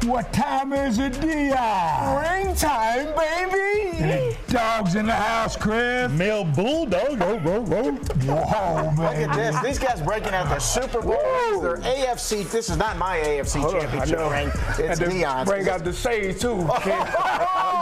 What time is it, Dion? Ring time, baby! Dogs in the house, Chris. Male bulldog. Whoa, man. Look at this. These guys breaking out their Super Bowl rings, their AFC. This is not my AFC championship ring. It's Dion's. Bring out the shades, too, Ken.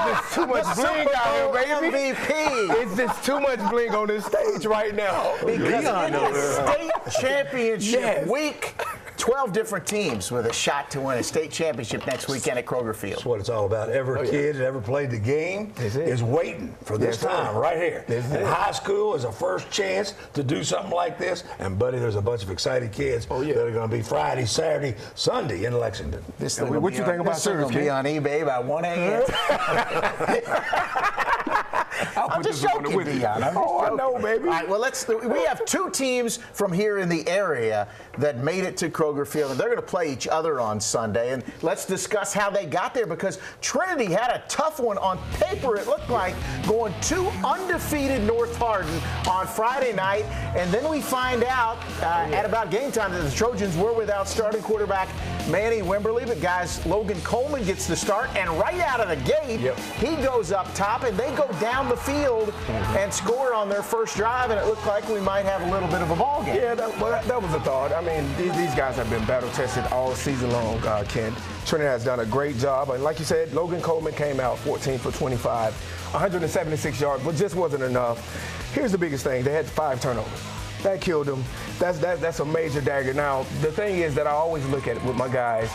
There's too much bling out here, baby. MVP. It's just too much bling on this stage right now. Because it is state championship week. 12 different teams with a shot to win a state championship next weekend at Kroger Field. That's what it's all about. Every kid that ever played the game is waiting for this time right here. And high school is a first chance to do something like this. And, buddy, there's a bunch of excited kids that are going to be Friday, Saturday, Sunday in Lexington. What you think about service, Kid? Be on eBay by 1 a.m. I'm just joking, Dion. I know, baby. All right, well, we have two teams from here in the area that made it to Kroger Field, and they're going to play each other on Sunday. And let's discuss how they got there, because Trinity had a tough one on paper, it looked like, going to undefeated North Hardin on Friday night. And then we find out at about game time that the Trojans were without starting quarterback Manny Wimberly, but guys, Logan Coleman gets the start, and right out of the gate, he goes up top, and they go down the field and score on their first drive, and it looked like we might have a little bit of a ball game. Yeah, that was a thought. I mean, these guys have been battle tested all season long, Ken. Trinity has done a great job, and like you said, Logan Coleman came out 14 for 25, 176 yards, but just wasn't enough. Here's the biggest thing: they had 5 turnovers. That killed them. That's a major dagger. Now, the thing is that I always look at it with my guys,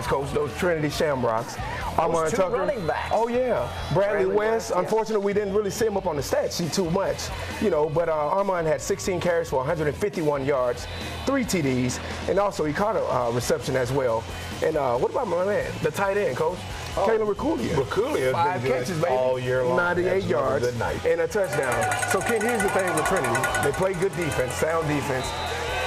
Coach, those Trinity Shamrocks. Those two running backs. Oh, yeah. Bradley West. Unfortunately, we didn't really see him up on the stat sheet too much, but Armand had 16 carries for 151 yards, 3 TDs, and also he caught a reception as well. And what about my man, the tight end, Coach? Caleb Rakulia. 5 catches, baby. All year long. 98 yards and a touchdown. So, Ken, here's the thing with Trinity. They play good defense, sound defense,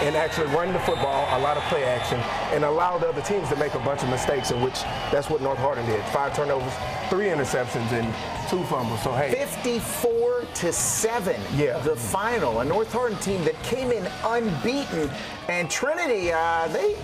and actually run the football, a lot of play action, and allow the other teams to make a bunch of mistakes, in which that's what North Hardin did. 5 turnovers, 3 interceptions, and 2 fumbles. So, hey. 54-7, the final. A North Hardin team that came in unbeaten. And Trinity,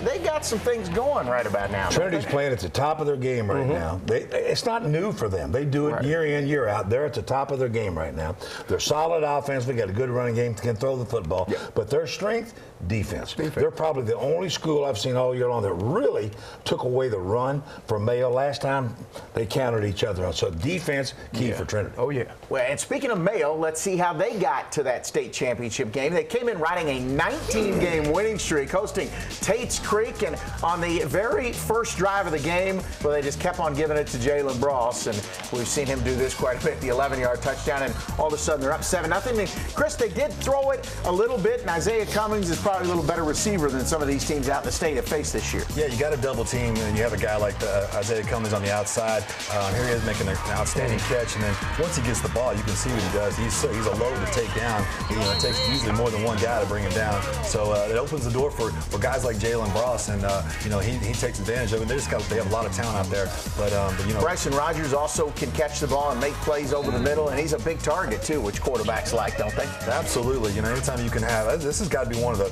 they got some things going right about now. Trinity's playing at the top of their game right now. It's not new for them. They do it year in, year out. They're at the top of their game right now. They're solid offense. They got a good running game, can throw the football. But their strength, defense. They're probably the only school I've seen all year long that really took away the run from Mayo. Last time they countered each other on. So defense, key for Trinity. Oh, yeah. Well, and speaking of Mayo, let's see how they got to that state championship game. They came in riding a 19-game winning streak, hosting Tate's Creek, and on the very first drive of the game, well, they just kept on giving it to Jalen Bross, and we've seen him do this quite a bit, the 11-yard touchdown, and all of a sudden they're up 7-0. And Chris, they did throw it a little bit, and Isaiah Cummings is probably a little better receiver than some of these teams out in the state have faced this year. Yeah, you got a double team, and you have a guy like Isaiah Cummings on the outside. Here he is making an outstanding catch, and then once he gets the ball, you can see what he does. He's a load to take down. It takes usually more than one guy to bring him down. So it opens the door for guys like Jalen Bross, and he takes advantage of it. They have a lot of talent out there. But Bryson Rogers also can catch the ball and make plays over the middle, and he's a big target too, which quarterbacks like, don't they? Absolutely. Anytime you can have this has got to be one of the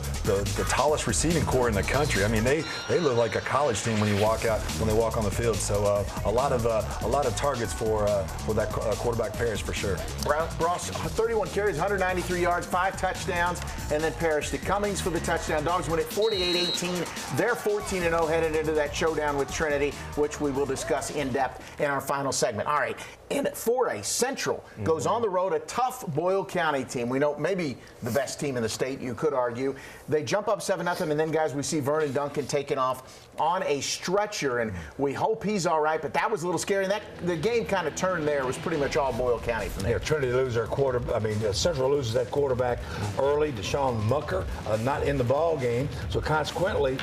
tallest receiving core in the country. I mean, they look like a college team when they walk on the field. So a lot of targets for that quarterback Parrish for sure. Bross, 31 carries, 193 yards, 5 touchdowns, and then Parrish to Cummings for the touchdown. Dogs win at 48-18. They're 14-0 headed into that showdown with Trinity, which we will discuss in depth in our final segment. All right. And 4A Central goes on the road, a tough Boyle County team. We know maybe the best team in the state, you could argue. They jump up 7-0, and then, guys, we see Vernon Duncan taken off on a stretcher, and we hope he's all right, but that was a little scary. And the game kind of turned there. It was pretty much all Boyle County from there. Yeah, Trinity loses their Central loses that quarterback early, Deshaun Mucker, not in the ball game. So consequently,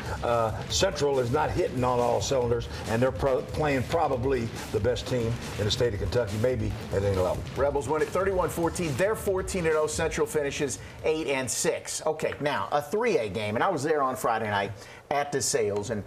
Central is not hitting on all cylinders, and they're playing probably the best team in the state of Kentucky, maybe at any level. Rebels win at 31-14. They're 14-0. Central finishes 8-6. Okay, now a 3A game, and I was there on Friday night at DeSales. And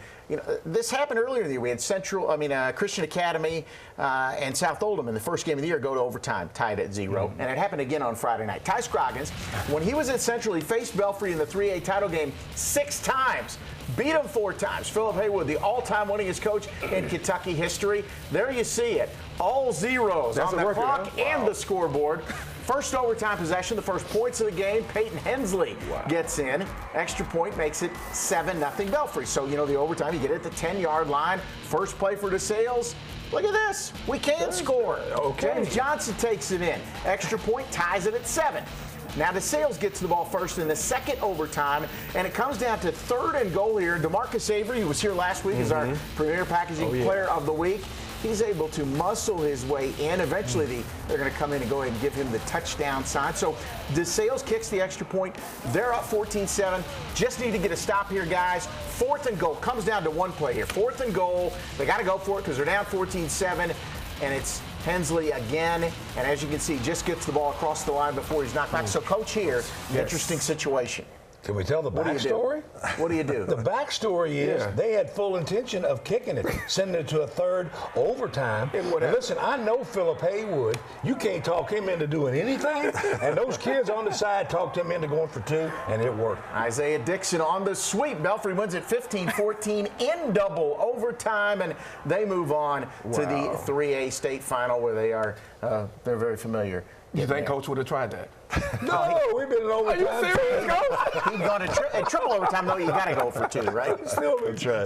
this happened earlier in the year. We had Christian Academy and South Oldham in the first game of the year go to overtime, tied at 0. And it happened again on Friday night. Ty Scroggins, when he was at Central, he faced Belfry in the 3A title game 6 times. Beat him 4 times. Philip Haywood, the all-time winningest coach in Kentucky history. There you see it. All zeros on the clock and the scoreboard. First overtime possession, the first points of the game, Peyton Hensley gets in. Extra point makes it 7-0 Belfry. So, the overtime, you get it at the 10-yard line. First play for DeSales. Look at this. We can score. Okay. James Johnson takes it in. Extra point ties it at 7. Now DeSales gets the ball first in the second overtime, and it comes down to 3rd and goal here. DeMarcus Avery, who was here last week, is our premier packaging player of the week. He's able to muscle his way in. Eventually, they're going to come in and go ahead and give him the touchdown sign. So DeSales kicks the extra point. They're up 14-7. Just need to get a stop here, guys. 4th and goal. Comes down to one play here. 4th and goal. They got to go for it because they're down 14-7. And it's Hensley again. And as you can see, just gets the ball across the line before he's knocked back. So, Coach, here, interesting situation. Can we tell the backstory? What do you do? The backstory is they had full intention of kicking it, sending it to a 3rd overtime. And listen, I know Philip Haywood. You can't talk him into doing anything. And those kids on the side talked him into going for 2, and it worked. Isaiah Dixon on the sweep. Belfry wins it 15-14 in double overtime, and they move on to the 3A state final where they are they're very familiar. You think Coach would have tried that? No, we've been in overtime. Are you serious, Coach? He'd gone at triple overtime, though. You got to go for 2, right?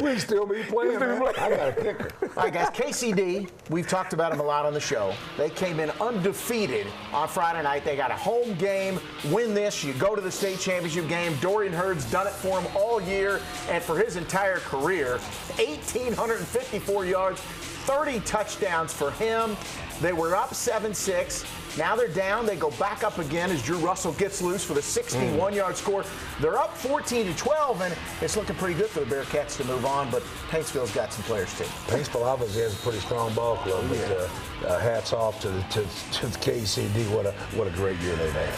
We'd still be playing. I got a kicker. All right, guys. KCD, we've talked about them a lot on the show. They came in undefeated on Friday night. They got a home game. Win this, you go to the state championship game. Dorian Hurd's done it for him all year and for his entire career. 1,854 yards, 30 touchdowns for him. They were up 7-6. Now they're down. They go back up again as Drew Russell gets loose for the 61-yard score. They're up 14-12, and it's looking pretty good for the Bearcats to move on, but Paintsville's got some players, too. Paintsville obviously has a pretty strong ball club, but hats off to the KCD. What a great year they've had.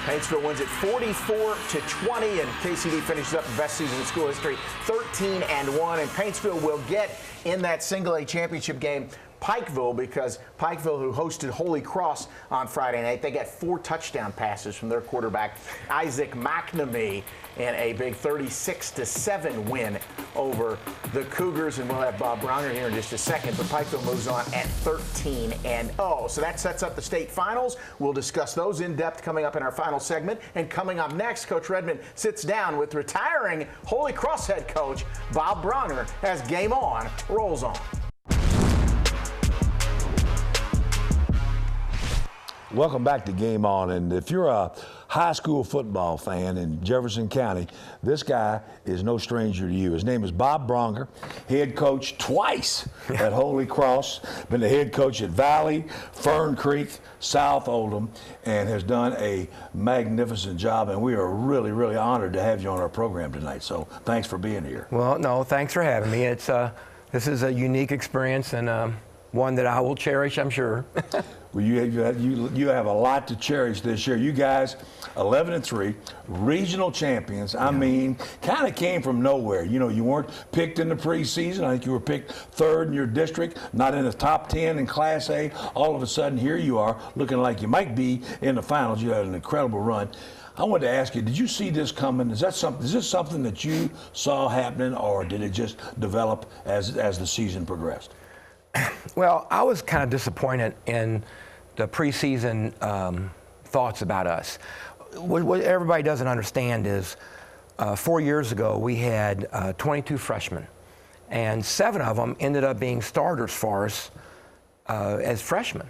Paintsville wins it 44-20, and KCD finishes up the best season in school history, 13-1, and Paintsville will get in that single-A championship game Pikeville, because Pikeville, who hosted Holy Cross on Friday night, they got 4 touchdown passes from their quarterback, Isaac McNamee, in a big 36-7 win over the Cougars. And we'll have Bob Braunger here in just a second, but Pikeville moves on at 13-0. So that sets up the state finals. We'll discuss those in depth coming up in our final segment. And coming up next, Coach Redmond sits down with retiring Holy Cross head coach Bob Braunger as Game On rolls on. Welcome back to Game On, and if you're a high school football fan in Jefferson County, this guy is no stranger to you. His name is Bob Braunger, head coach twice at Holy Cross, been the head coach at Valley, Fern Creek, South Oldham, and has done a magnificent job, and we are really, really honored to have you on our program tonight, so thanks for being here. Well, no, thanks for having me. It's this is a unique experience, and one that I will cherish, I'm sure. Well, you have a lot to cherish this year. You guys, 11-3, regional champions. I mean, kind of came from nowhere. You weren't picked in the preseason. I think you were picked 3rd in your district, not in the top 10 in Class A. All of a sudden, here you are, looking like you might be in the finals. You had an incredible run. I wanted to ask you, did you see this coming? Is this something that you saw happening, or did it just develop as the season progressed? Well, I was kind of disappointed in the preseason thoughts about us. What everybody doesn't understand is 4 years ago we had 22 freshmen, and 7 of them ended up being starters for us as freshmen.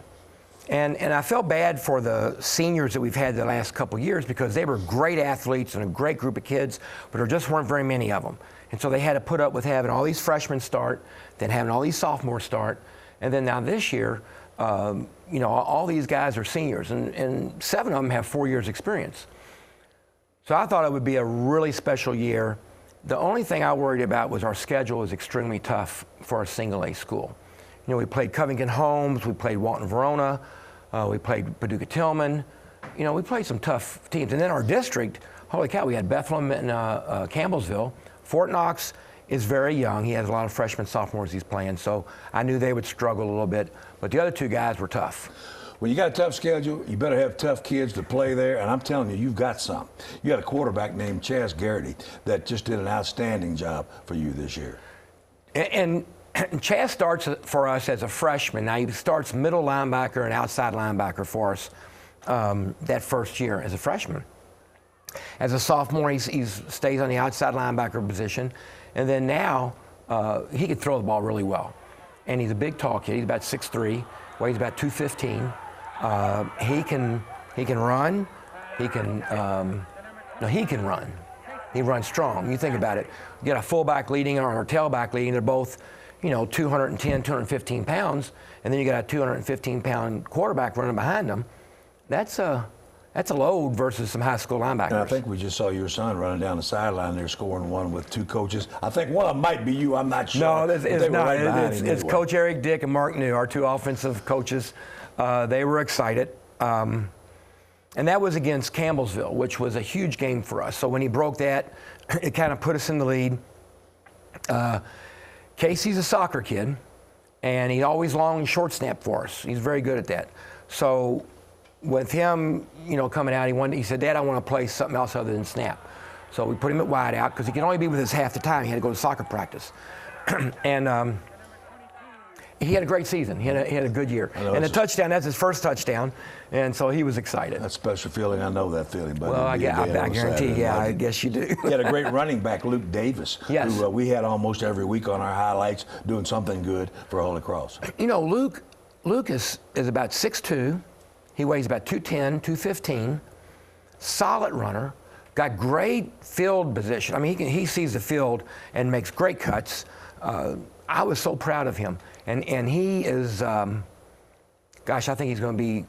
And I felt bad for the seniors that we've had the last couple of years, because they were great athletes and a great group of kids, but there just weren't very many of them. And so they had to put up with having all these freshmen start, then having all these sophomores start, and then now this year, all these guys are seniors, and 7 of them have 4 years experience. So I thought it would be a really special year. The only thing I worried about was our schedule is extremely tough for a single-A school. We played Covington Holmes, we played Walton Verona, we played Paducah Tillman. We played some tough teams. And then our district, holy cow, we had Bethlehem and Campbellsville. Fort Knox is very young. He has a lot of freshmen, sophomores he's playing, so I knew they would struggle a little bit. But the other two guys were tough. When you got a tough schedule, you better have tough kids to play there, and I'm telling you, you've got some. You got a quarterback named Chaz Garrity that just did an outstanding job for you this year. And Chaz starts for us as a freshman. Now, he starts middle linebacker and outside linebacker for us that first year as a freshman. As a sophomore, he stays on the outside linebacker position. And then now, he can throw the ball really well. And he's a big tall kid. He's about 6'3", weighs about 215. He can run. He can run. He runs strong. You think about it. You got a fullback leading or a tailback leading. They're both, 210, 215 pounds. And then you got a 215-pound quarterback running behind them. That's a load versus some high school linebackers. And I think we just saw your son running down the sideline there scoring one with two coaches. I think one of them might be you. I'm not sure. No, it's not. It's Coach Eric Dick and Mark New, our two offensive coaches. They were excited. And that was against Campbellsville, which was a huge game for us. So when he broke that, it kind of put us in the lead. Casey's a soccer kid, and he always long and short snap for us. He's very good at that. So with him, coming out, he said, Dad, I want to play something else other than snap. So we put him at wide out because he could only be with us half the time. He had to go to soccer practice. And he had a great season. He had a good year. And the touchdown, that's his first touchdown. And so he was excited. That's a special feeling. I know that feeling. Buddy. Well, I guarantee, I guess you do. He had a great running back, Luke Davis, yes. who we had almost every week on our highlights doing something good for Holy Cross. Luke is about 6'2". He weighs about 210, 215. Solid runner. Got great field position. I mean, he sees the field and makes great cuts. I was so proud of him. And he is, I think he's going to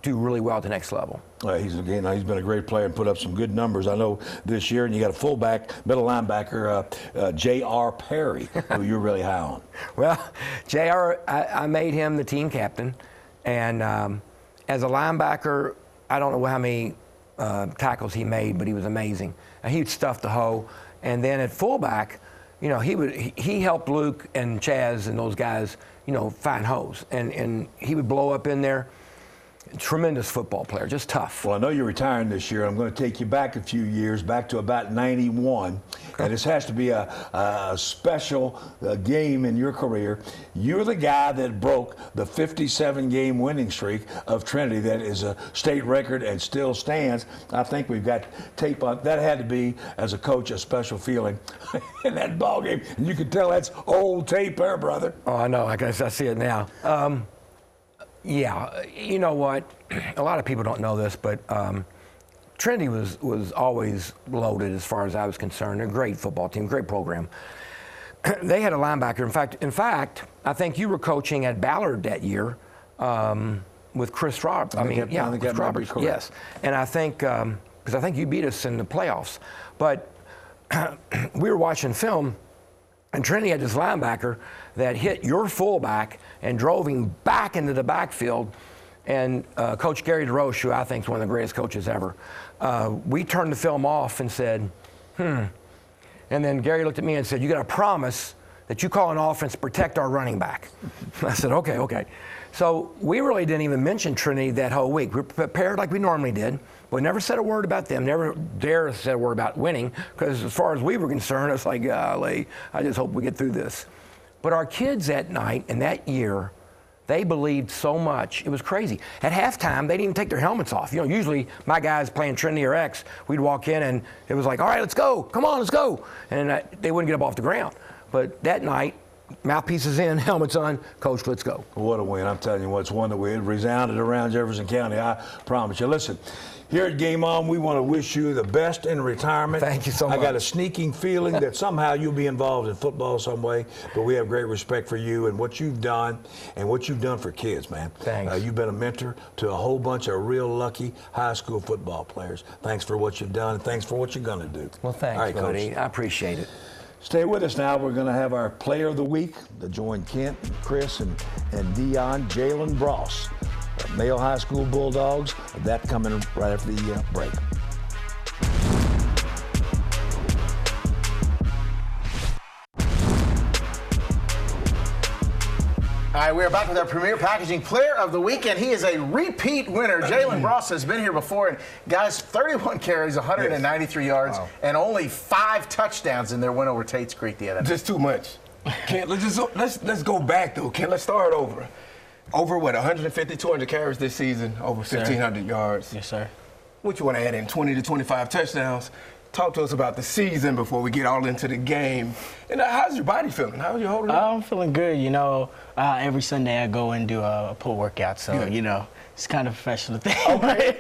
do really well at the next level. He's been a great player and put up some good numbers, I know, this year. And you got a fullback, middle linebacker, J.R. Perry, who you're really high on. Well, J.R., I made him the team captain. And as a linebacker, I don't know how many tackles he made, but he was amazing. He'd stuff the hole. And then at fullback, he helped Luke and Chaz and those guys, find holes. And he would blow up in there. Tremendous football player, just tough. Well, I know you're retiring this year. I'm going to take you back a few years, back to about 91. Okay. And this has to be a special game in your career. You're the guy that broke the 57-game winning streak of Trinity. That is a state record and still stands. I think we've got tape on. That had to be, as a coach, a special feeling in that ball game. And you can tell that's old tape there, brother. Oh, I know. I guess I see it now. Yeah, you know what? A lot of people don't know this, but Trinity was always loaded as far as I was concerned. They're a great football team, great program. They had a linebacker. In fact, I think you were coaching at Ballard that year with Chris Roberts. Chris Roberts. Yes, and I think because I think you beat us in the playoffs, but we were watching film. And Trinity had this linebacker that hit your fullback and drove him back into the backfield. And Coach Gary DeRoche, who I think is one of the greatest coaches ever, we turned the film off and said, And then Gary looked at me and said, you got to promise that you call an offense to protect our running back. I said, okay. So we really didn't even mention Trinity that whole week. We were prepared like we normally did. We never said a word about them, never dare say a word about winning, because as far as we were concerned, it's like, golly, I just hope we get through this. But our kids that night and that year, they believed so much. It was crazy. At halftime, they didn't even take their helmets off. Usually my guys playing Trinity or X, we'd walk in and it was like, all right, let's go. Come on, let's go. And they wouldn't get up off the ground. But that night, mouthpieces in, helmets on, Coach, let's go. What a win. I'm telling you what, it's one that we resounded around Jefferson County, I promise you. Listen, here at Game On, we want to wish you the best in retirement. Thank you so much. I got a sneaking feeling that somehow you'll be involved in football some way, but we have great respect for you and what you've done and what you've done for kids, man. Thanks. You've been a mentor to a whole bunch of real lucky high school football players. Thanks for what you've done, and thanks for what you're going to do. Well, thanks, all right, buddy. Coach. I appreciate it. Stay with us now. We're going to have our Player of the Week to join Kent, and Chris, and Dion, Jalen Bross, male high school Bulldogs. That coming right after the break. right, we're back with our Premier Packaging Player of the Weekend. He is a repeat winner. Jalen Bross has been here before, and guys, 31 carries, 193 yards, and only 5 touchdowns in their win over Tate's Creek the other night. Just too much. Kent, let's go back though. Kent, let's start over. Over what, 150, 200 carries this season, over 1,500 yards. Yes, sir. What you want to add in, 20 to 25 touchdowns? Talk to us about the season before we get all into the game. And how's your body feeling? How are you holding up? I'm feeling good. You know, every Sunday I go and do a pull workout, so you know it's kind of a professional thing. Okay.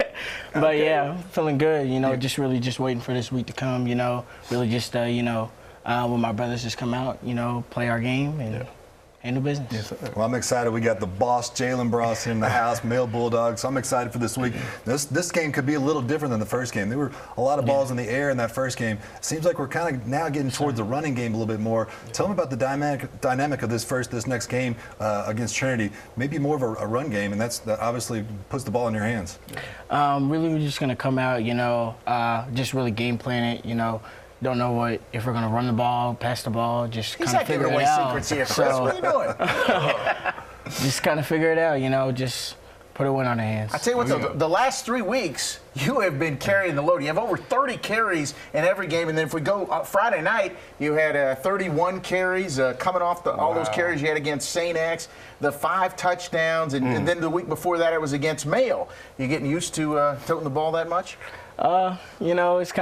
But yeah, I'm feeling good. You know, just waiting for this week to come. You know, really just when my brothers just come out, you know, play our game and. Handle business. Yes, sir. Well, I'm excited. We got the boss, Jalen Bross, in the house, male Bulldog. So I'm excited for this week. This game could be a little different than the first game. There were a lot of balls in the air in that first game. Seems like we're kind of now getting towards the running game a little bit more. Tell me about the dynamic of this next game against Trinity. Maybe more of a run game, and that obviously puts the ball in your hands. Really, we're just gonna come out, you know, just really game plan it, you know. Don't know if we're going to run the ball, pass the ball, just kind of figure it out. Secrets here, Chris. What are you doing? Just kind of figure it out, you know, just put a win on our hands. I tell you what, the last 3 weeks, you have been carrying the load. You have over 30 carries in every game, and then if we go Friday night, you had 31 carries coming off all those carries you had against St. X, the 5 touchdowns, and then the week before that it was against Mayo. You getting used to toting the ball that much? You know, it's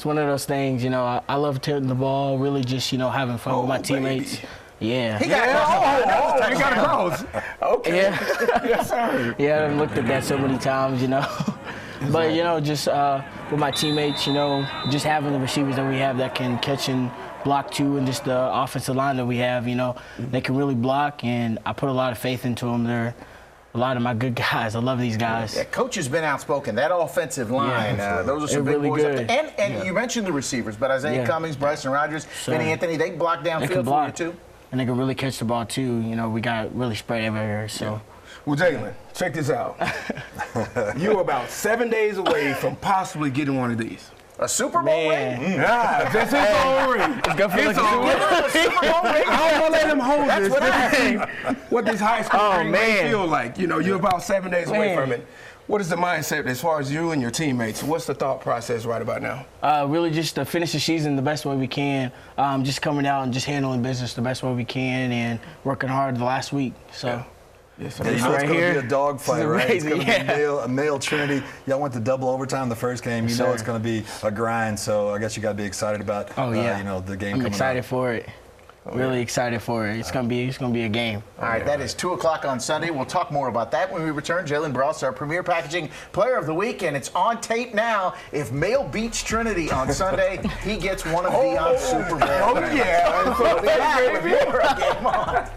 one of those things, you know, I love tilting the ball, really just, you know, having fun with my teammates. Baby. Yeah. He got you got a cross. Okay. Yeah. Yes, sir. Yeah, I've looked at that so many times, you know. But, you know, just with my teammates, you know, just having the receivers that we have that can catch and block too, and just the offensive line that we have, you know, they can really block, and I put a lot of faith into them. They're a lot of my good guys. I love these guys. Yeah, coach has been outspoken. That offensive line, those are some big really boys good. up there. And you mentioned the receivers, but Isaiah Cummings, Bryson Rogers, Vinny Anthony, they block downfield for you too. And they can really catch the ball too. You know, we got really spread everywhere. So. Well, Jalen, check this out. You're about 7 days away from possibly getting one of these. A Super Bowl ring? Yeah, that's his own ring. It's good for His own ring. A Super Bowl ring? I don't want to let him hold That's this. what I See what this high school ring may feel like. You know, you're about 7 days away from it. What is the mindset as far as you and your teammates? What's the thought process right about now? Really just to finish the season the best way we can. Just coming out and just handling business the best way we can and working hard the last week. So. Yes, sir. Yeah, you know right it's going to here. be a dogfight, right? It's going to be a male Trinity. Y'all went to double overtime the first game. You know it's going to be a grind, so I guess you got to be excited about you know, the game coming up. I'm excited for it. Really excited for it. It's gonna be a game. All right, that is 2 o'clock on Sunday. We'll talk more about that when we return. Jalen Bross, our Premier Packaging Player of the Week, and it's on tape now. If Mayo beats Trinity on Sunday, he gets one of Deion's Super Bowl. Oh, yeah. We'll be back with more of Game On.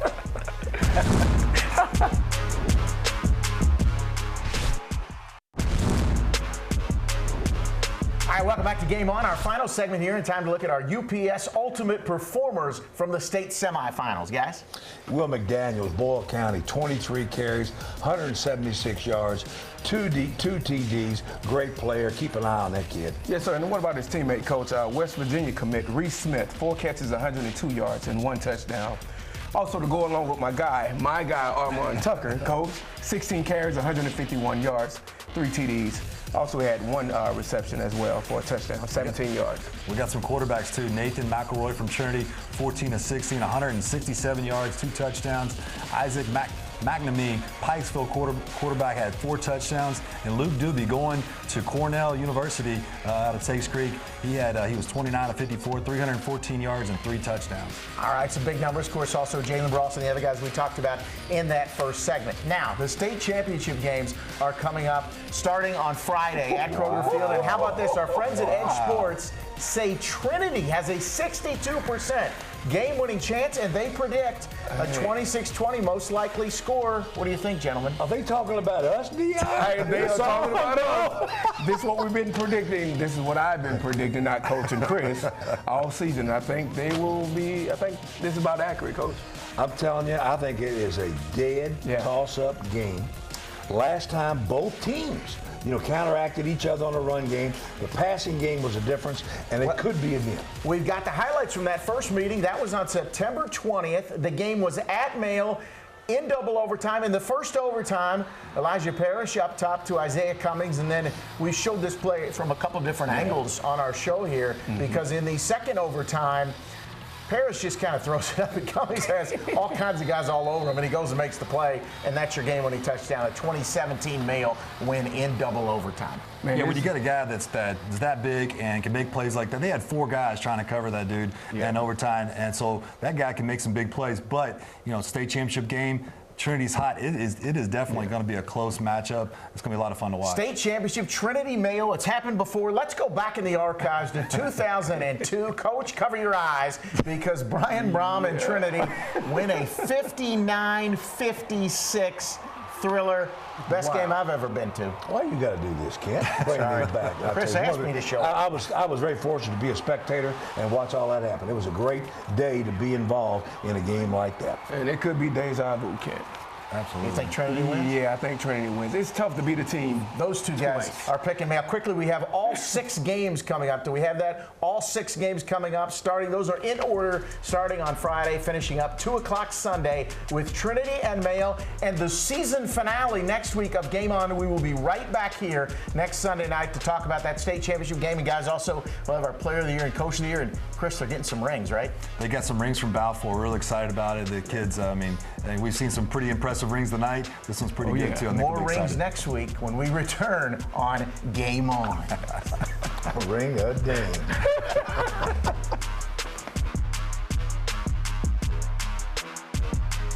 All right, welcome back to Game On, our final segment here, and time to look at our UPS Ultimate Performers from the state semifinals, guys. Will McDaniels, Boyle County, 23 carries, 176 yards, 2 TDs. Great player. Keep an eye on that kid. Yes, sir. And what about his teammate, Coach? West Virginia commit Reese Smith, 4 catches, 102 yards, and 1 touchdown. Also, to go along with my guy, Armand Tucker, Coach, 16 carries, 151 yards, 3 TDs. Also, he had 1 reception as well for a touchdown, 17 yards. We got some quarterbacks, too. Nathan McElroy from Trinity, 14 of 16, 167 yards, 2 touchdowns. Isaac McNamee, Pikesville quarterback, had 4 touchdowns. And Luke Doobie going to Cornell University out of Tate's Creek. He was 29 of 54, 314 yards, and 3 touchdowns. All right, some big numbers. Of course, also Jalen Bross and the other guys we talked about in that first segment. Now, the state championship games are coming up starting on Friday at Kroger Field. And how about this? Our friends at Edge Sports say Trinity has a 62% game-winning chance, and they predict a 26-20 most likely score. What do you think, gentlemen? Are they talking about us, Deion? They are talking about us. This is what we've been predicting. This is what I've been predicting, not Coach and Chris, all season. I think this is about accurate, Coach. I'm telling you, I think it is a dead toss-up game. Last time, both teams, counteracted each other on the run game. The passing game was a difference, and it could be again. We've got the highlights from that first meeting. That was on September 20th. The game was at Mayo in double overtime. In the first overtime, Elijah Parrish up top to Isaiah Cummings, and then we showed this play from a couple different angles on our show here, because in the second overtime, Parrish just kind of throws it up, and Cummings has all kinds of guys all over him, and he goes and makes the play, and that's your game-winning touchdown. A 2017 Mail win in double overtime. Man, yeah, when you got a guy that's that big and can make plays like that, they had 4 guys trying to cover that dude in overtime, and so that guy can make some big plays. But state championship game. Trinity's hot. It is definitely going to be a close matchup. It's going to be a lot of fun to watch. State championship, Trinity Mayo. It's happened before. Let's go back in the archives to 2002. Coach, cover your eyes, because Brian Brom and Trinity win a 59-56 thriller. Best game I've ever been to. Why you got to do this, Kent? Bring this back. Chris asked me to show up. I was very fortunate to be a spectator and watch all that happen. It was a great day to be involved in a game like that. And it could be deja vu, Kent. Absolutely. You think Trinity wins? Yeah, I think Trinity wins. It's tough to beat a team. Those two guys are picking me up. Quickly, we have all 6 games coming up. Do we have that? All 6 games coming up, starting. Those are in order, starting on Friday, finishing up 2 o'clock Sunday with Trinity and Mayo. And the season finale next week of Game On. We will be right back here next Sunday night to talk about that state championship game. And guys, also, we'll have our Player of the Year and Coach of the Year. And Chris, they're getting some rings, right? They got some rings from Balfour. We're really excited about it. The kids, we've seen some pretty impressive rings tonight. This one's pretty good, too. More rings next week when we return on Game On. Ring a ding.